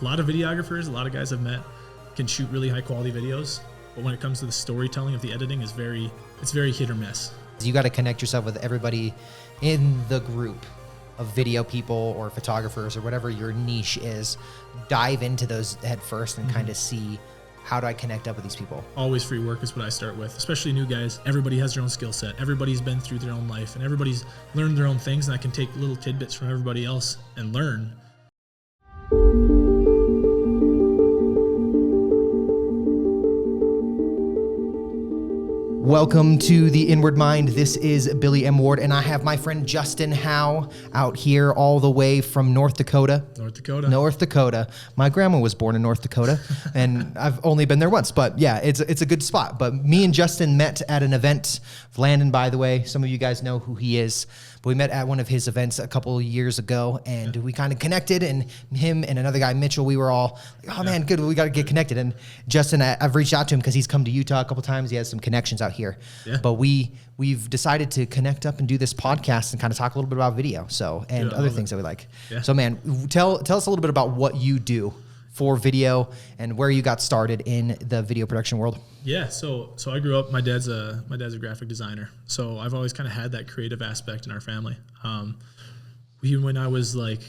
A lot of videographers, a lot of guys I've met can shoot really high quality videos, but when it comes to the storytelling of the editing, it's very hit or miss. You got to connect yourself with everybody in the group of video people or photographers or whatever your niche is. Dive into those head first and kind of see, how do I connect up with these people? Always free work is what I start with, especially new guys. Everybody has their own skill set. Everybody's been through their own life and everybody's learned their own things, and I can take little tidbits from everybody else and learn. Welcome to The Inward Mind. This is Billy M. Ward, and I have my friend Justin Howe out here all the way from North Dakota. North Dakota. My grandma was born in North Dakota, and I've only been there once, but yeah, it's a good spot. But me and Justin met at an event. Landon, by the way, some of you guys know who he is, but we met at one of his events a couple of years ago, and we kind of connected, and him and another guy, Mitchell, we were all like, oh man, good, we got to get connected. And Justin, I've reached out to him because he's come to Utah a couple times. He has some connections out here. Yeah. But we've decided to connect up and do this podcast and kind of talk a little bit about video, and other things that we like. Yeah. So man, tell us a little bit about what you do for video and where you got started in the video production world. Yeah, so I grew up. My dad's a graphic designer, so I've always kind of had that creative aspect in our family. Even when I was like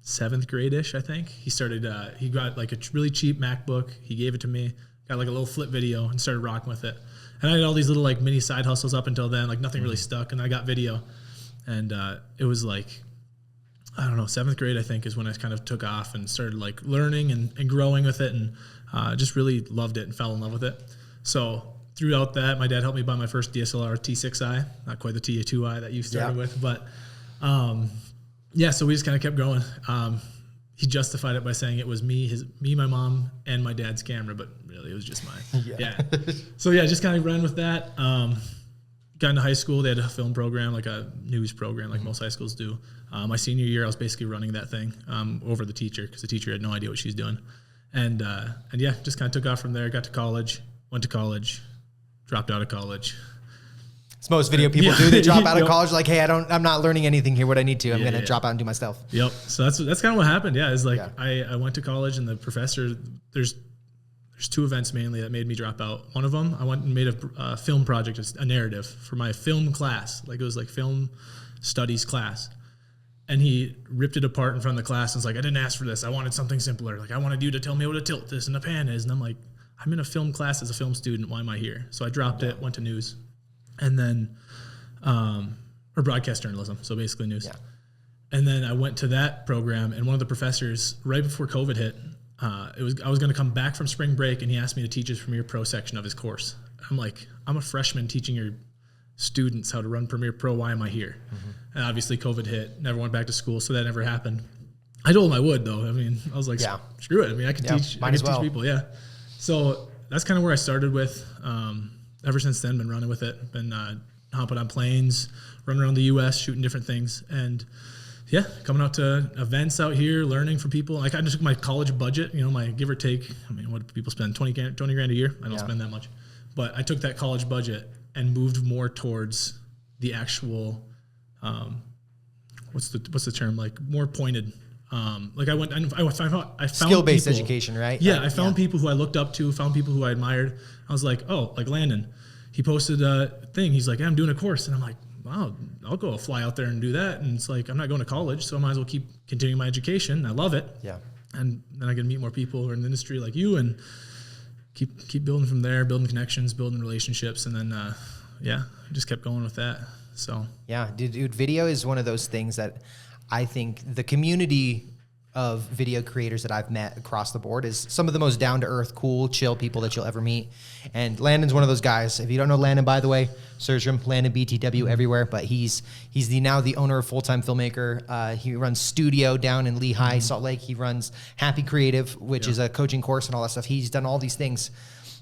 7th grade-ish, I think he started. He got like a really cheap MacBook. He gave it to me. Got like a little flip video and started rocking with it. And I had all these little like mini side hustles up until then. Like nothing really stuck, and I got video, and it was like, I don't know, 7th grade, I think, is when I kind of took off and started like learning and growing with it, and just really loved it and fell in love with it. So throughout that, my dad helped me buy my first DSLR T6i, not quite the T2i that you started with, but so we just kind of kept growing. He justified it by saying it was me, my mom, and my dad's camera, but really it was just mine. Yeah. So just kind of ran with that. Got into high school. They had a film program, like a news program, like most high schools do. My senior year, I was basically running that thing over the teacher, because the teacher had no idea what she's doing. And just kind of took off from there. Got to college, went to college, dropped out of college. As most video people do, they drop out of college like, hey, I'm not learning anything here. What I need to, I'm going to drop out and do my stuff. Yep. So that's kind of what happened. Yeah, is like I went to college, and the professor, there's 2 events mainly that made me drop out. One of them, I went and made a film project, a narrative for my film class. Like it was like film studies class. And he ripped it apart in front of the class and was like, I didn't ask for this. I wanted something simpler. Like I wanted you to tell me what a tilt is and a pan is. And I'm like, I'm in a film class as a film student. Why am I here? So I dropped it, went to news, and then, or broadcast journalism. So basically news. Yeah. And then I went to that program, and one of the professors, right before COVID hit, I was going to come back from spring break, and he asked me to teach his Premiere Pro section of his course. I'm like, I'm a freshman teaching your students how to run Premiere Pro. Why am I here? Mm-hmm. And obviously COVID hit, never went back to school, so that never happened. I told him I would, though. I mean, I was like, screw it. I mean, I can teach people. Yeah. So that's kind of where I started with. Ever since then, been running with it. Been hopping on planes, running around the U.S., shooting different things, and coming out to events out here, learning from people. Like I just took my college budget, my give or take. I mean, what do people spend? 20 grand a year? I don't spend that much, but I took that college budget and moved more towards the actual, what's the term? Like more pointed. Like I found skill-based people, education, right? Yeah, I found people who I looked up to, found people who I admired. I was like, oh, like Landon, he posted a thing. He's like, I'm doing a course, and I'm like, wow, I'll go fly out there and do that. And it's like, I'm not going to college, so I might as well keep continuing my education. I love it. Yeah. And then I get to meet more people who are in the industry like you, and keep building from there, building connections, building relationships. And then, I just kept going with that. So, yeah, dude, video is one of those things that I think the community of video creators that I've met across the board is some of the most down-to-earth, cool, chill people that you'll ever meet. And Landon's one of those guys. If you don't know Landon, by the way, search him, Landon BTW everywhere. But he's now the owner of Full Time Filmmaker. He runs Studio down in Lehigh, Salt Lake. He runs Happy Creative, which is a coaching course and all that stuff. He's done all these things.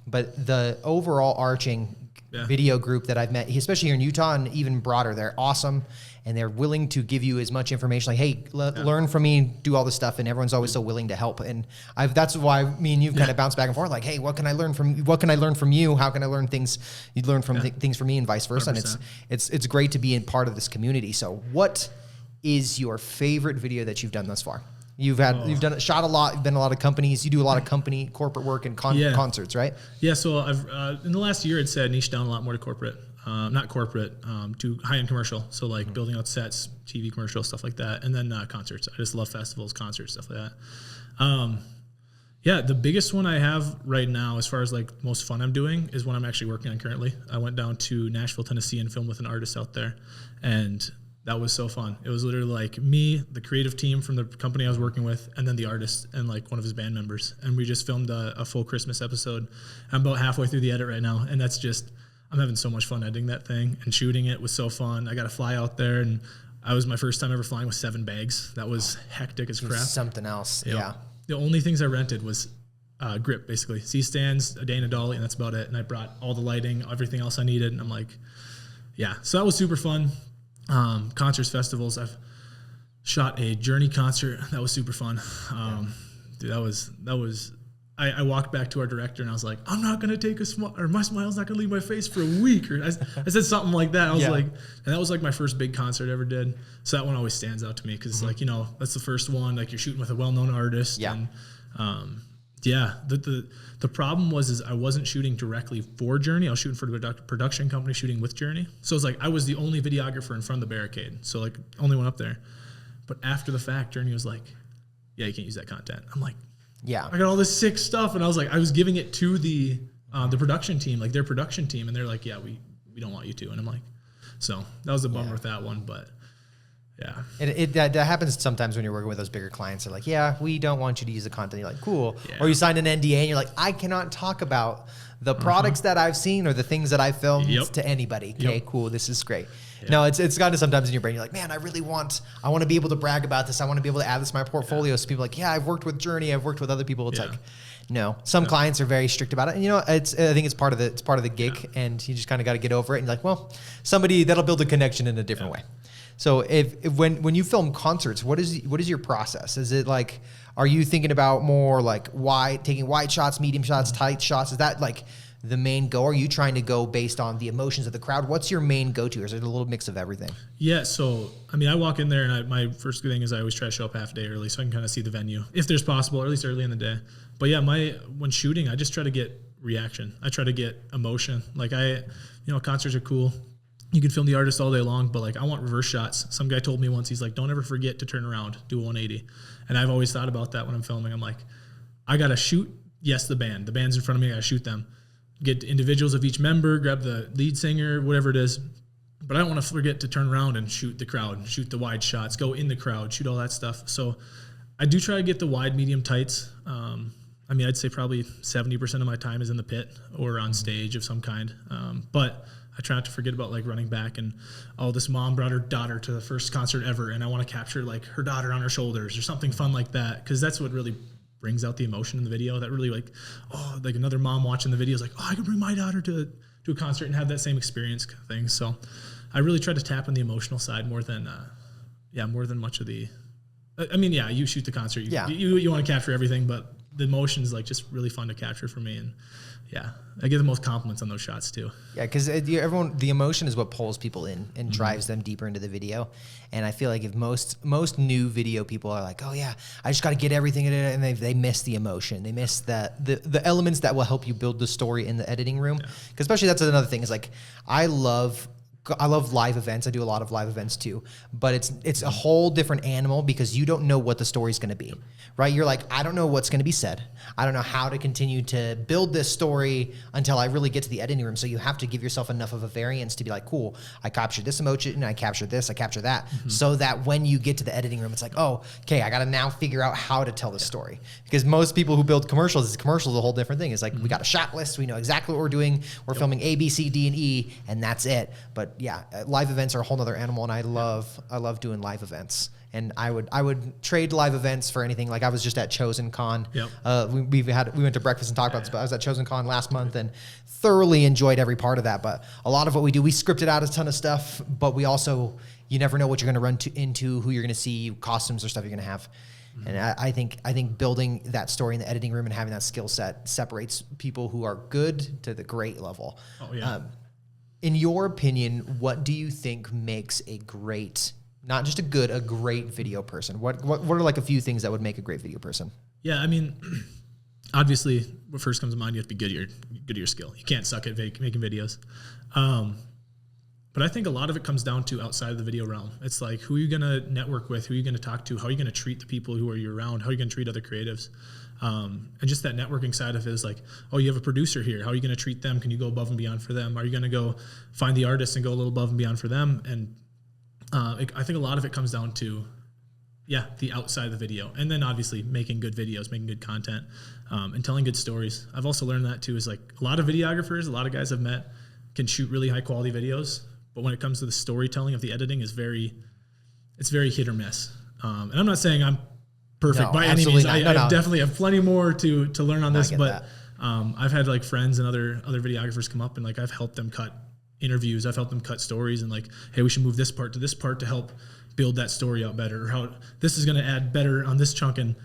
But the overall arching video group that I've met, especially here in Utah and even broader, they're awesome. And they're willing to give you as much information, like, hey, learn from me, do all this stuff, and everyone's always so willing to help. And that's why me and you kind of bounce back and forth, like, hey, what can I learn from you? How can I learn things? You learn from things from me, and vice versa. 100%. And it's great to be in part of this community. So, what is your favorite video that you've done thus far? You've shot a lot. You've been to a lot of companies. You do a lot of company corporate work and concerts, right? Yeah. So I've in the last year, I'd say I niched down a lot more to corporate, not corporate, to high-end commercial. So like building out sets, TV commercials, stuff like that, and then concerts. I just love festivals, concerts, stuff like that. Yeah, the biggest one I have right now, as far as like most fun I'm doing, is one I'm actually working on currently. I went down to Nashville, Tennessee, and filmed with an artist out there, and that was so fun. It was literally like me, the creative team from the company I was working with, and then the artist and like one of his band members, and we just filmed a full Christmas episode. I'm about halfway through the edit right now, and that's just, I'm having so much fun editing that thing, and shooting it was so fun. I got to fly out there, and was my first time ever flying with 7 bags. That was hectic as crap. Something else, yeah. The only things I rented was grip, basically. C-stands, a Dana dolly, and that's about it. And I brought all the lighting, everything else I needed, and I'm like, yeah. So that was super fun. Concerts, festivals. I've shot a Journey concert. That was super fun. Dude, that was. I walked back to our director and I was like, I'm not gonna take a smile, or my smile's not gonna leave my face for a week. Or I said something like that. I was like, and that was like my first big concert I ever did. So that one always stands out to me because like, you know, that's the first one. Like you're shooting with a well-known artist. Yeah. And, the problem was I wasn't shooting directly for Journey. I was shooting for the production company, shooting with Journey. So it's like I was the only videographer in front of the barricade. So like only one up there. But after the fact, Journey was like, yeah, you can't use that content. I'm like, yeah, I got all this sick stuff. And I was like, I was giving it to the production team, like their production team. And they're like, yeah, we don't want you to. And I'm like, so that was a bummer with that one. But yeah. That happens sometimes when you're working with those bigger clients. They're like, yeah, we don't want you to use the content. You're like, cool. Yeah. Or you sign an NDA and you're like, I cannot talk about the products that I've seen or the things that I filmed to anybody. Okay, cool. This is great. Yeah. No, it's gotten to sometimes in your brain. You're like, man, I want to be able to brag about this. I want to be able to add this to my portfolio. So people are like, yeah, I've worked with Journey. I've worked with other people. It's like, no, some clients are very strict about it. And you know, I think it's part of the gig and you just kind of got to get over it. And you're like, well, somebody that'll build a connection in a different way. So when you film concerts, what is your process? Is it like, are you thinking about more like taking wide shots, medium shots, tight shots? Is that like the main go? Are you trying to go based on the emotions of the crowd? What's your main go-to? Or is it a little mix of everything? Yeah. So, I mean, I walk in there and my first thing is I always try to show up half a day early so I can kind of see the venue if there's possible, or at least early in the day. But yeah, when shooting, I just try to get reaction. I try to get emotion. Like concerts are cool. You can film the artist all day long, but like I want reverse shots. Some guy told me once, he's like, don't ever forget to turn around, do a 180. And I've always thought about that when I'm filming. I'm like, I got to shoot, the band's in front of me, I got to shoot them. Get individuals of each member, grab the lead singer, whatever it is. But I don't want to forget to turn around and shoot the crowd, shoot the wide shots, go in the crowd, shoot all that stuff. So I do try to get the wide, medium, tights. I mean, I'd say probably 70% of my time is in the pit or on stage of some kind. But I try not to forget about like running back and this mom brought her daughter to the first concert ever. And I want to capture like her daughter on her shoulders or something fun like that. Cause that's what really brings out the emotion in the video. That really like another mom watching the video is like, I can bring my daughter to a concert and have that same experience kind of thing. So I really try to tap on the emotional side more than much of the, I mean, yeah, you shoot the concert, you want to capture everything, but the emotion is like just really fun to capture for me. And yeah, I get the most compliments on those shots too. Yeah, because the emotion is what pulls people in and drives them deeper into the video. And I feel like if most new video people are like, oh yeah, I just got to get everything in it, and they miss the emotion, they miss the elements that will help you build the story in the editing room. Because especially that's another thing is like I love live events. I do a lot of live events too, but it's a whole different animal because you don't know what the story's going to be, right? You're like, I don't know what's going to be said. I don't know how to continue to build this story until I really get to the editing room. So you have to give yourself enough of a variance to be like, cool, I captured this emotion, I captured this, I captured that. So that when you get to the editing room, it's like, oh, okay, I got to now figure out how to tell the story. Because most people who build commercials, commercials is a whole different thing. It's like, we got a shot list, we know exactly what we're doing. We're filming A, B, C, D, and E, and that's it. But yeah, live events are a whole nother animal, and I love doing live events. And I would trade live events for anything. Like I was just at Chosen Con. We went to breakfast and talked about this, but I was at Chosen Con last month and thoroughly enjoyed every part of that. But a lot of what we do, we scripted out a ton of stuff, but we also, you never know what you're going to run into, who you're going to see, costumes or stuff you're going to have. And I think building that story in the editing room and having that skill set separates people who are good to the great level. In your opinion, what do you think makes a great not just a great video person? What are like a few things that would make a great video person? Yeah, I mean, obviously, what first comes to mind, you have to be good at your skill. You can't suck at making videos. But I think a lot of it comes down to outside of the video realm. It's like, who are you going to network with? Who are you going to talk to? How are you going to treat the people who are you around? How are you going to treat other creatives? And just that networking side of it is like, oh, you have a producer here. How are you going to treat them? Can you go above and beyond for them? Are you going to go find the artist and go a little above and beyond for them? And I think a lot of it comes down to, the outside of the video. And then obviously making good videos, making good content, and telling good stories. I've also learned that too, is like a lot of videographers, a lot of guys I've met can shoot really high quality videos. But when it comes to the storytelling of the editing, it's very hit or miss. And I'm not saying I'm perfect by any means. I definitely have plenty more to learn on this. But I've had like friends and other videographers come up, and like I've helped them cut interviews. I've helped them cut stories, and like, hey, we should move this part to this part to help build that story out better. Or how this is going to add better on this chunk and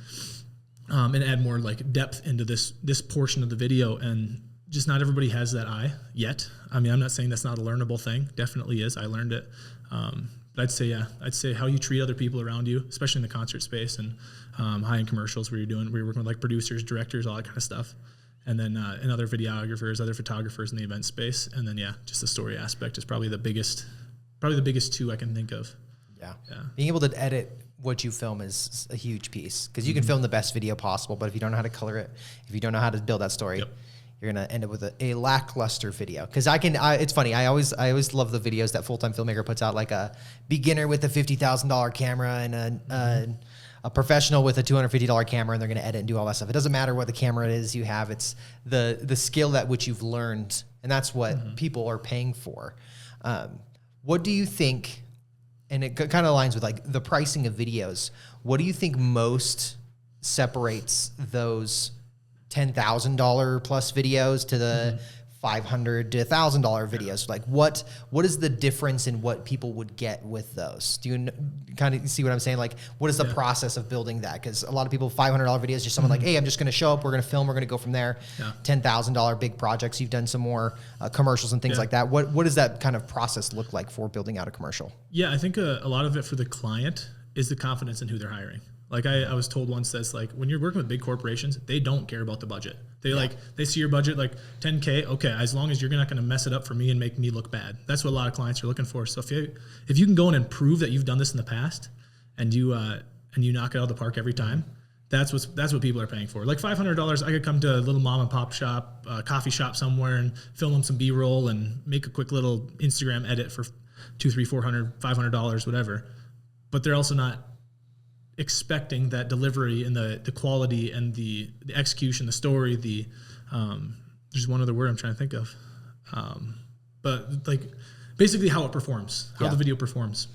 add more like depth into this portion of the video. And just not everybody has that eye yet. I mean, I'm not saying that's not a learnable thing. Definitely is. I learned it. But I'd say how you treat other people around you, especially in the concert space and high-end commercials where you're working with like producers, directors, all that kind of stuff. And then and other videographers, other photographers in the event space. And then, just the story aspect is probably the biggest two I can think of. Yeah. Being able to edit what you film is a huge piece, because you can film the best video possible, but if you don't know how to color it, if you don't know how to build that story, you're going to end up with a lackluster video. Because it's funny. I always love the videos that Full-Time Filmmaker puts out, like a beginner with a $50,000 camera and a professional with a $250 camera, and they're going to edit and do all that stuff. It doesn't matter what the camera is you have. It's the skill at which you've learned, and that's what people are paying for. What do you think, and it kind of aligns with like the pricing of videos, what do you think most separates those $10,000 plus videos to the $500 to $1,000 videos? Like what is the difference in what people would get with those? Do you kind of see what I'm saying? Like, what is the process of building that? Because a lot of people, $500 videos, just someone like, hey, I'm just going to show up, we're going to film, we're going to go from there. $10,000 big projects. You've done some more commercials and things like that. What does that kind of process look like for building out a commercial? Yeah, I think a lot of it for the client is the confidence in who they're hiring. Like I was told once, that's like, when you're working with big corporations, they don't care about the budget. They see your budget like $10K. Okay, as long as you're not going to mess it up for me and make me look bad. That's what a lot of clients are looking for. So if you can go in and prove that you've done this in the past, and you knock it out of the park every time, that's what people are paying for. Like $500, I could come to a little mom and pop shop, coffee shop somewhere, and film them some B-roll and make a quick little Instagram edit for $200, $300, $400, $500, whatever. But they're also not expecting that delivery and the quality and the execution, the story, there's one other word I'm trying to think of. But like basically how it performs, how the video performs.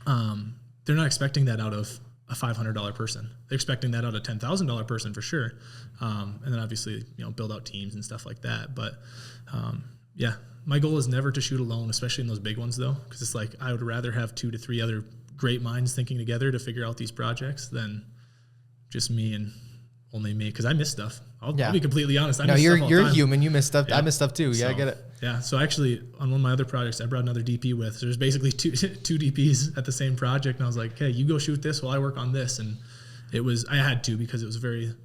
They're not expecting that out of a $500 person. They're expecting that out of a $10,000 person for sure. And then obviously, build out teams and stuff like that. But my goal is never to shoot alone, especially in those big ones though. Cause it's like, I would rather have 2 to 3 other great minds thinking together to figure out these projects than just me and only me. Cause I miss stuff. I'll be completely honest. You're human. You miss stuff. I miss stuff too. Yeah, I get it. Yeah. So actually on one of my other projects, I brought another DP with. So there's basically two DPs at the same project. And I was like, hey, you go shoot this while I work on this. And I had to, because it was a very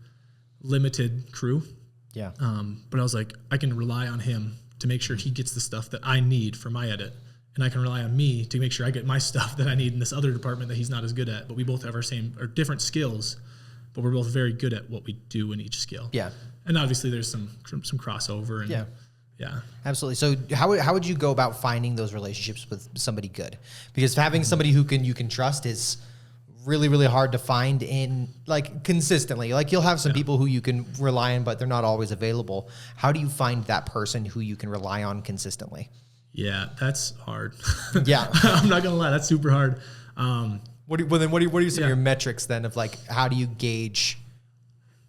limited crew. Yeah. But I was like, I can rely on him to make sure he gets the stuff that I need for my edit. And I can rely on me to make sure I get my stuff that I need in this other department that he's not as good at. But we both have our different skills, but we're both very good at what we do in each skill. Yeah. And obviously there's some crossover. And yeah. Absolutely. So how would you go about finding those relationships with somebody good? Because having somebody who you can trust is really, really hard to find in like consistently. Like you'll have some people who you can rely on, but they're not always available. How do you find that person who you can rely on consistently? Yeah, that's hard. Yeah. I'm not going to lie. That's super hard. What are some of your metrics then of like, how do you gauge,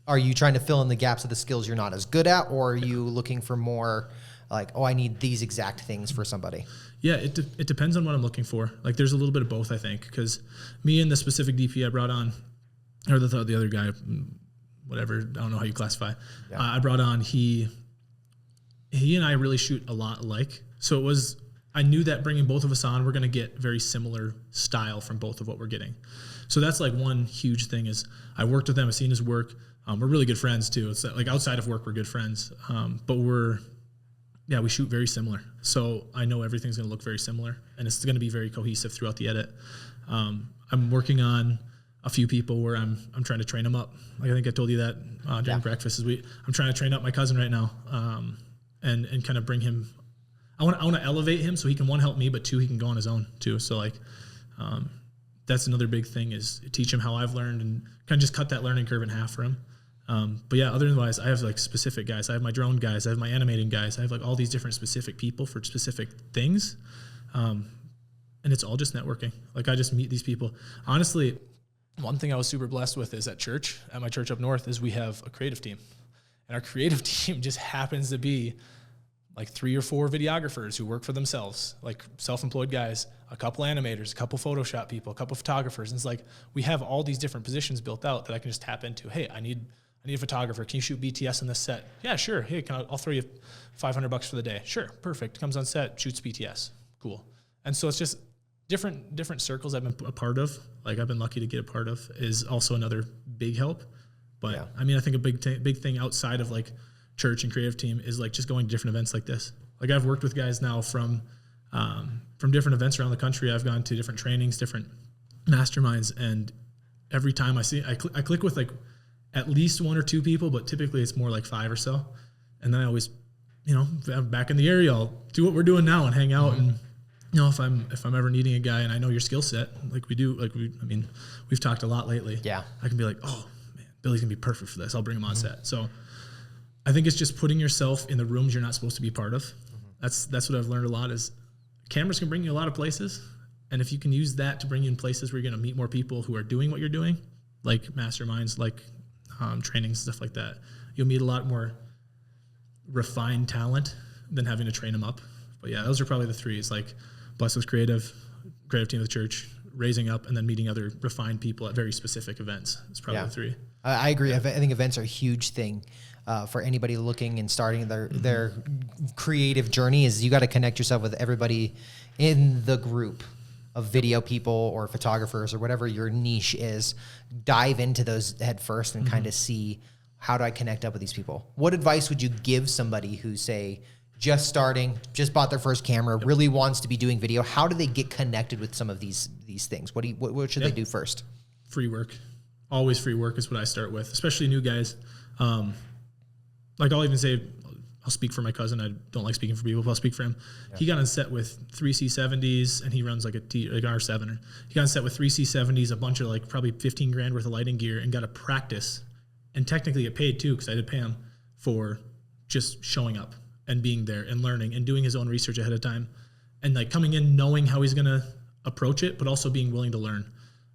are you trying to fill in the gaps of the skills you're not as good at, or are you looking for more like, oh, I need these exact things for somebody? Yeah, it depends on what I'm looking for. Like there's a little bit of both, I think, because me and the specific DP I brought on, or the other guy, whatever, I don't know how you classify, I brought on, he and I really shoot a lot alike. So it was I knew that bringing both of us on, we're going to get very similar style from both of what we're getting. So that's like one huge thing is I worked with them, I've seen his work. We're really good friends too. It's like outside of work, we're good friends. But we shoot very similar. So I know everything's going to look very similar and it's going to be very cohesive throughout the edit. I'm working on a few people where I'm trying to train them up. Like I think I told you that during breakfast. I'm trying to train up my cousin right now, and kind of bring him. I want to elevate him so he can, one, help me, but two, he can go on his own too. So like, that's another big thing is teach him how I've learned and kind of just cut that learning curve in half for him. But yeah, otherwise I have like specific guys. I have my drone guys. I have my animating guys. I have like all these different specific people for specific things. And it's all just networking. Like I just meet these people. Honestly, one thing I was super blessed with is at my church up north, is we have a creative team. And our creative team just happens to be like 3 or 4 videographers who work for themselves, like self-employed guys, a couple animators, a couple Photoshop people, a couple photographers. And it's like, we have all these different positions built out that I can just tap into. Hey, I need a photographer. Can you shoot BTS on this set? Yeah, sure. Hey, I'll throw you $500 for the day. Sure. Perfect. Comes on set, shoots BTS. Cool. And so it's just different circles I've been a part of. Like I've been lucky to get a part of is also another big help. But yeah. I mean, I think a big thing outside of like church and creative team is like just going to different events like this. Like I've worked with guys now from different events around the country. I've gone to different trainings, different masterminds, and every time I click with like at least 1 or 2 people, but typically it's more like 5 or so. And then I always, if I'm back in the area, I'll do what we're doing now and hang out. And if I'm ever needing a guy and I know your skill set, like we do, we've talked a lot lately. Yeah, I can be like, oh man, Billy's gonna be perfect for this. I'll bring him on set. So I think it's just putting yourself in the rooms you're not supposed to be part of. That's what I've learned a lot is cameras can bring you a lot of places. And if you can use that to bring you in places where you're going to meet more people who are doing what you're doing, like masterminds, like trainings, stuff like that, you'll meet a lot more refined talent than having to train them up. But yeah, those are probably the 3. It's like blessed with creative team of the church, raising up, and then meeting other refined people at very specific events. It's probably the 3. I agree. Yeah. I think events are a huge thing. For anybody looking and starting their creative journey is you got to connect yourself with everybody in the group of video people or photographers or whatever your niche is. Dive into those head first and kind of see, how do I connect up with these people? What advice would you give somebody who, say, just starting, just bought their first camera, really wants to be doing video? How do they get connected with some of these things? What should they do first? Free work. Always free work is what I start with, especially new guys. Like I'll even say, I'll speak for my cousin. I don't like speaking for people, but I'll speak for him. Yeah. He got on set with 3 C70s and he runs like an R7. He got on set with 3 C70s, a bunch of like probably 15 grand worth of lighting gear, and got to practice and technically get paid too, because I did pay him for just showing up and being there and learning and doing his own research ahead of time and like coming in knowing how he's going to approach it, but also being willing to learn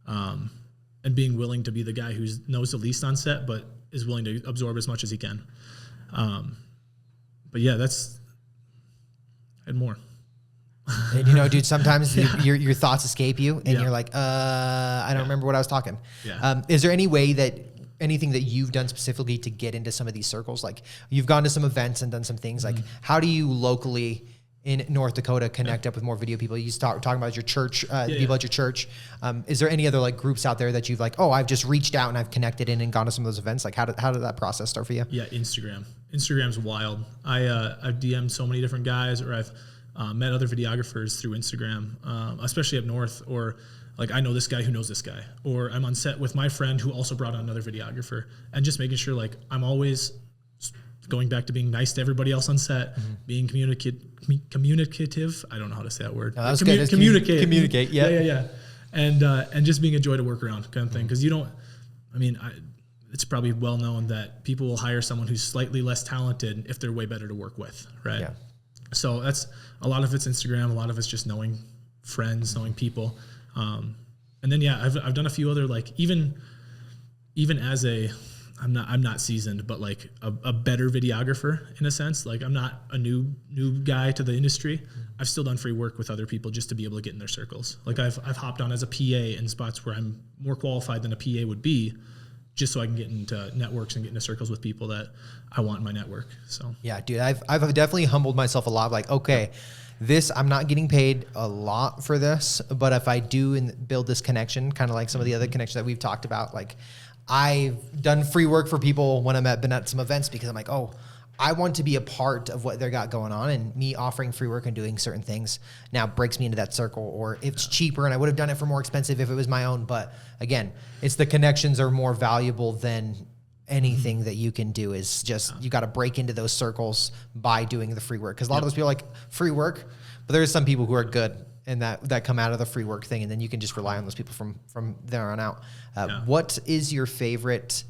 and being willing to be the guy who knows the least on set, but is willing to absorb as much as he can. But yeah, and more. And dude, sometimes your thoughts escape you and you're like, I don't remember what I was talking. Yeah. Is there anything that you've done specifically to get into some of these circles? Like you've gone to some events and done some things. Like how do you locally in North Dakota connect up with more video people? You talking about your church, people at your church. Is there any other like groups out there that you've like, I've just reached out and I've connected in and gone to some of those events? Like how did that process start for you? Yeah, Instagram's wild. I've DM'd so many different guys, or I've met other videographers through Instagram, especially up north, or like I know this guy who knows this guy, or I'm on set with my friend who also brought on another videographer, and just making sure like I'm always going back to being nice to everybody else on set, being communicative. I don't know how to say that word. No, communicate. Yeah. And just being a joy to work around kind of thing. Cause it's probably well known that people will hire someone who's slightly less talented if they're way better to work with. Right. Yeah. So that's a lot of it's Instagram. A lot of it's just knowing friends, knowing people. And then, I've done a few other, like even as I'm not seasoned, but like a better videographer in a sense. Like I'm not a new guy to the industry. I've still done free work with other people just to be able to get in their circles. Like I've hopped on as a PA in spots where I'm more qualified than a PA would be, just so I can get into networks and get into circles with people that I want in my network. So yeah, dude, I've definitely humbled myself a lot. Like, okay, this, I'm not getting paid a lot for this, but if I do and build this connection, kind of like some of the other connections that we've talked about, like I've done free work for people when been at some events because I'm like, oh, I want to be a part of what they got going on, and me offering free work and doing certain things now breaks me into that circle. Or if it's cheaper, and I would have done it for more expensive if it was my own. But again, it's the connections are more valuable than anything that you can do. Is just, you got to break into those circles by doing the free work. Cause a lot of those people like free work, but there's some people who are good and that come out of the free work thing. And then you can just rely on those people from there on out. What is your favorite,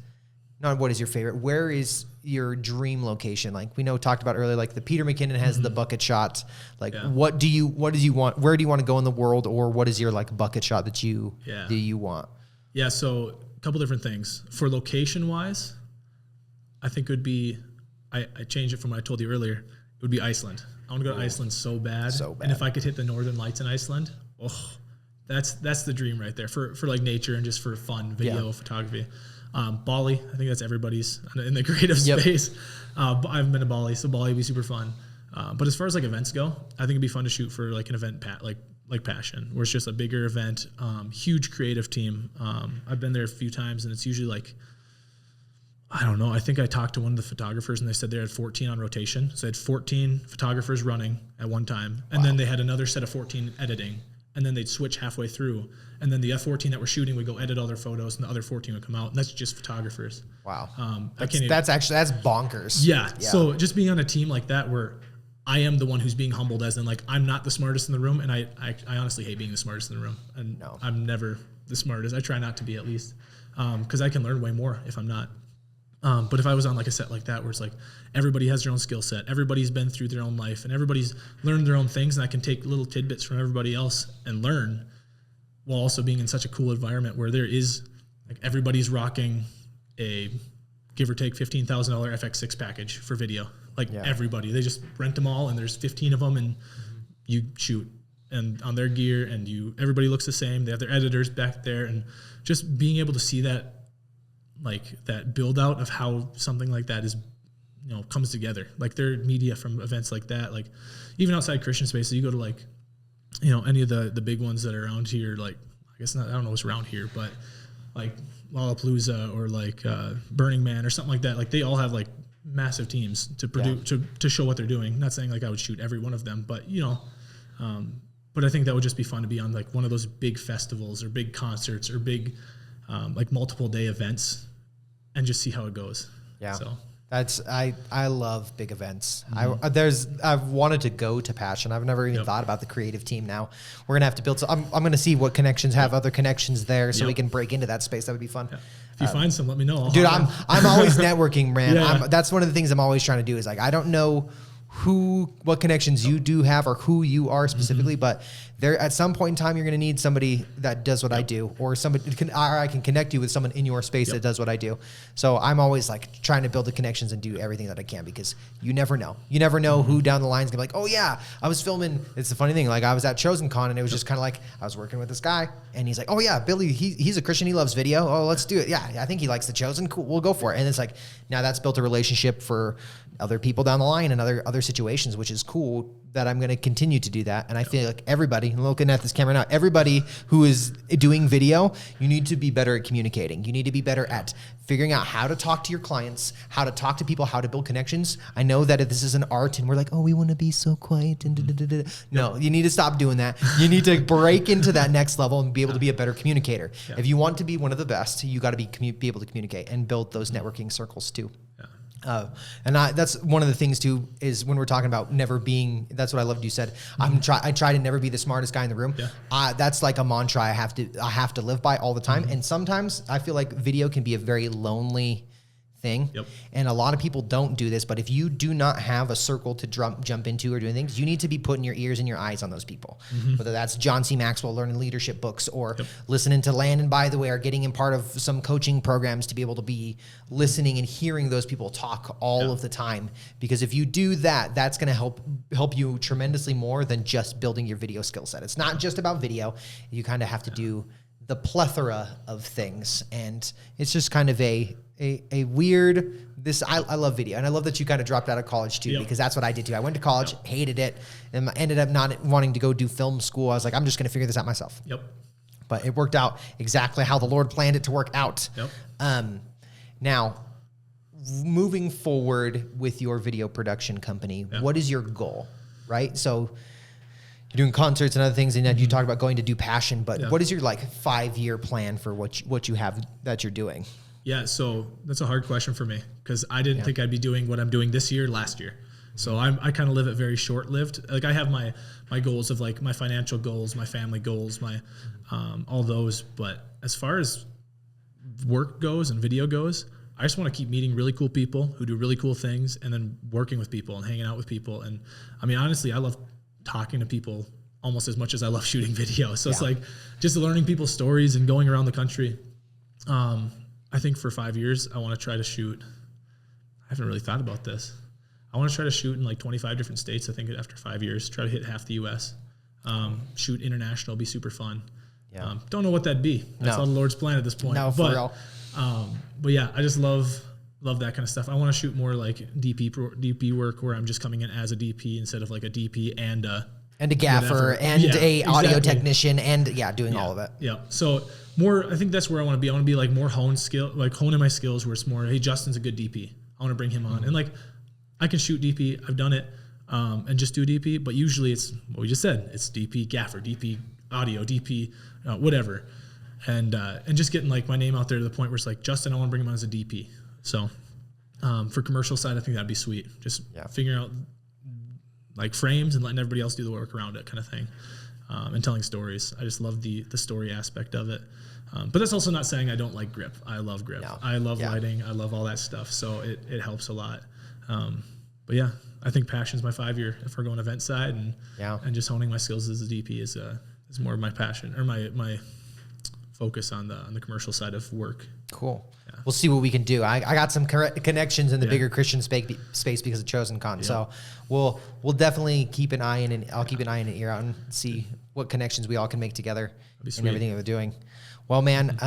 not what is your favorite, where is your dream location? Like we talked about earlier, like the Peter McKinnon has the bucket shot. Like what do you want? Where do you want to go in the world? Or what is your like bucket shot that you want? Yeah. So a couple different things. For location wise, I think it would be, I changed it from what I told you earlier. It would be Iceland. I want to go to Iceland so bad. And if I could hit the Northern Lights in Iceland, that's the dream right there for like nature and just for fun video photography. Bali, I think that's everybody's in the creative space. I haven't been to Bali, so Bali would be super fun. But as far as like events go, I think it'd be fun to shoot for like an event like Passion, where it's just a bigger event, huge creative team. I've been there a few times, and it's usually like, I don't know. I think I talked to one of the photographers, and they said they had 14 on rotation. So they had 14 photographers running at one time, and then they had another set of 14 editing, and then they'd switch halfway through, and then the F14 that were shooting would go edit all their photos, and the other 14 would come out, and that's just photographers. Wow. That's bonkers. Yeah. So just being on a team like that where I am the one who's being humbled, as in like I'm not the smartest in the room, and I honestly hate being the smartest in the room, and I'm never the smartest. I try not to be, at least, because I can learn way more if I'm not. But if I was on like a set like that where it's like everybody has their own skill set, everybody's been through their own life, and everybody's learned their own things, and I can take little tidbits from everybody else and learn, while also being in such a cool environment where there is like everybody's rocking a give or take $15,000 FX6 package for video. Like everybody, they just rent them all, and there's 15 of them, and you shoot and on their gear, and everybody looks the same. They have their editors back there, and just being able to see that, like that build out of how something like that is, comes together. Like their media from events like that, like even outside Christian spaces, you go to like, any of the big ones that are around here, like I guess not, I don't know what's around here, but like Lollapalooza or like Burning Man or something like that. Like they all have like massive teams to produce to show what they're doing. Not saying like I would shoot every one of them, but but I think that would just be fun to be on like one of those big festivals or big concerts or big like multiple day events and just see how it goes. Yeah. So I love big events. I've wanted to go to Passion. I've never even thought about the creative team. Now we're gonna have to build. I'm gonna see what connections have other connections there, so we can break into that space. That would be fun. Yeah. If you find some, let me know. Dude, I'm always networking, man. That's one of the things I'm always trying to do. Is like I don't know what connections you do have or who you are specifically, but there at some point in time you're going to need somebody that does what I do, or I can connect you with someone in your space that does what I do. So I'm always like trying to build the connections and do everything that I can, because you never know who down the line is gonna be like, oh yeah, I was filming. It's the funny thing, like I was at Chosen Con, and it was just kind of like I was working with this guy, and he's like, oh yeah, Billy, he's a Christian, he loves video, oh let's do it. Yeah, I think he likes The Chosen, cool, we'll go for it. And it's like, now that's built a relationship for other people down the line and other situations, which is cool, that I'm going to continue to do that. And I feel like everybody, looking at this camera now, everybody who is doing video, you need to be better at communicating. You need to be better at figuring out how to talk to your clients, how to talk to people, how to build connections. I know that this is an art, and we're like, oh, we want to be so quiet and No, you need to stop doing that. You need to break into that next level and be able to be a better communicator. If you want to be one of the best, you got to be able to communicate and build those networking circles too. That's one of the things too, is when we're talking about never being, that's what I loved you said. I try to never be the smartest guy in the room. That's like a mantra I have to live by all the time. And sometimes I feel like video can be a very lonely thing. And a lot of people don't do this, but if you do not have a circle to jump into or doing things, you need to be putting your ears and your eyes on those people. Whether that's John C. Maxwell learning leadership books, or listening to Landon, by the way, or getting in part of some coaching programs to be able to be listening and hearing those people talk all of the time. Because if you do that, that's going to help you tremendously more than just building your video skill set. It's not just about video. You kind of have to do the plethora of things. And it's just kind of a weird, I love video. And I love that you kind of dropped out of college too, because that's what I did too. I went to college, hated it, and ended up not wanting to go do film school. I was like, I'm just going to figure this out myself. But it worked out exactly how the Lord planned it to work out. Now, moving forward with your video production company, what is your goal, right? So you're doing concerts and other things, and then you talked about going to do Passion, but what is your like 5-year plan for what you have that you're doing? Yeah, so that's a hard question for me because I didn't think I'd be doing what I'm doing this year, last year. So I kind of live it very short-lived. Like I have my goals of like my financial goals, my family goals, my all those. But as far as work goes and video goes, I just want to keep meeting really cool people who do really cool things and then working with people and hanging out with people. And I mean, honestly, I love talking to people almost as much as I love shooting video. So it's like just learning people's stories and going around the country. I think for 5 years, I want to try to shoot. I haven't really thought about this. I want to try to shoot in like 25 different states. I think after 5 years, try to hit half the U.S. Shoot international, be super fun. Don't know what that'd be. That's all the Lord's plan at this point. No, for real. But yeah, I just love that kind of stuff. I want to shoot more like DP work where I'm just coming in as a DP instead of like a DP and a gaffer and a audio technician and doing all of it. Yeah. So more, I think that's where I want to be. I want to be like more honing my skills where it's more, hey, Justin's a good DP. I want to bring him on. And like, I can shoot DP. I've done it and just do DP, but usually it's what we just said. It's DP gaffer, DP audio, DP whatever. And just getting like my name out there to the point where it's like, Justin, I want to bring him on as a DP. So for commercial side, I think that'd be sweet. Just figuring out like frames and letting everybody else do the work around it kind of thing. And telling stories. I just love the story aspect of it. But that's also not saying I don't like grip. I love grip. No. I love lighting. I love all that stuff. So it helps a lot. But yeah, I think Passion's my 5-year if we're going event side and just honing my skills as a DP is more of my passion or my focus on the commercial side of work. Cool. Yeah. We'll see what we can do. I got some connections in the bigger Christian space because of Chosen Con. Yeah. So we'll definitely keep an eye and I'll keep an eye and an ear out and see what connections we all can make together and everything that we're doing. Well, man,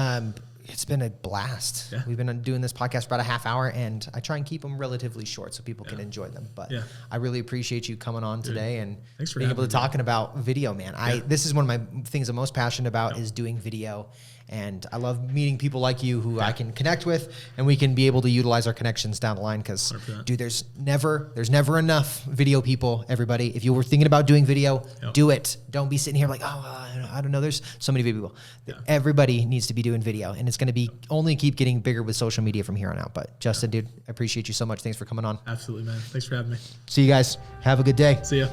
it's been a blast. Yeah. We've been doing this podcast for about a half hour, and I try and keep them relatively short so people can enjoy them. But I really appreciate you coming on today and being able to talking about video, man. This is one of my things I'm most passionate about is doing video. And I love meeting people like you who I can connect with, and we can be able to utilize our connections down the line. Because, dude, there's never enough video people. Everybody, if you were thinking about doing video, do it. Don't be sitting here like, I don't know. There's so many video people. Everybody needs to be doing video, and it's going to be only keep getting bigger with social media from here on out. But Justin, dude, I appreciate you so much. Thanks for coming on. Absolutely, man. Thanks for having me. See you guys. Have a good day. See ya.